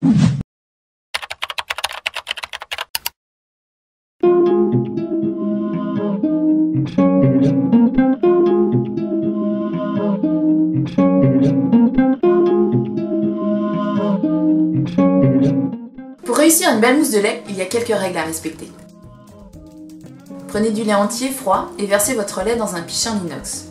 Pour réussir une belle mousse de lait, il y a quelques règles à respecter. Prenez du lait entier froid et versez votre lait dans un pichet en inox.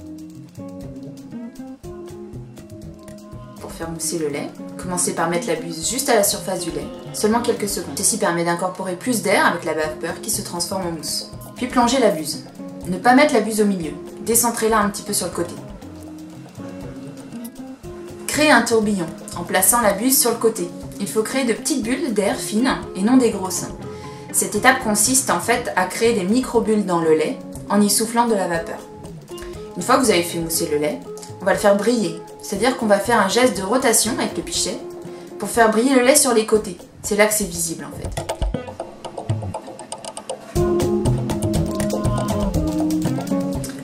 Pour faire mousser le lait, commencez par mettre la buse juste à la surface du lait, seulement quelques secondes. Ceci permet d'incorporer plus d'air avec la vapeur qui se transforme en mousse. Puis plongez la buse. Ne pas mettre la buse au milieu, décentrez-la un petit peu sur le côté. Créez un tourbillon en plaçant la buse sur le côté. Il faut créer de petites bulles d'air fines et non des grosses. Cette étape consiste en fait à créer des micro-bulles dans le lait en y soufflant de la vapeur. Une fois que vous avez fait mousser le lait, on va le faire briller. C'est-à-dire qu'on va faire un geste de rotation avec le pichet pour faire briller le lait sur les côtés. C'est là que c'est visible en fait.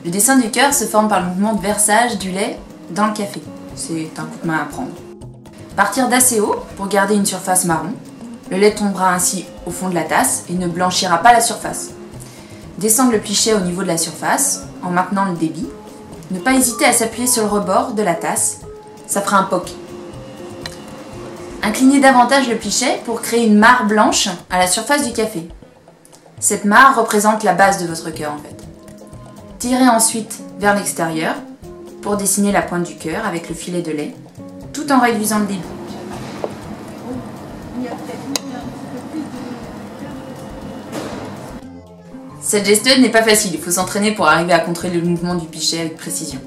Le dessin du cœur se forme par le mouvement de versage du lait dans le café. C'est un coup de main à prendre. Partir d'assez haut pour garder une surface marron. Le lait tombera ainsi au fond de la tasse et ne blanchira pas la surface. Descendre le pichet au niveau de la surface en maintenant le débit. Ne pas hésiter à s'appuyer sur le rebord de la tasse, ça fera un poc. Inclinez davantage le pichet pour créer une mare blanche à la surface du café. Cette mare représente la base de votre cœur en fait. Tirez ensuite vers l'extérieur pour dessiner la pointe du cœur avec le filet de lait, tout en réduisant le débit. Cette gestuelle n'est pas facile, il faut s'entraîner pour arriver à contrôler le mouvement du pichet avec précision.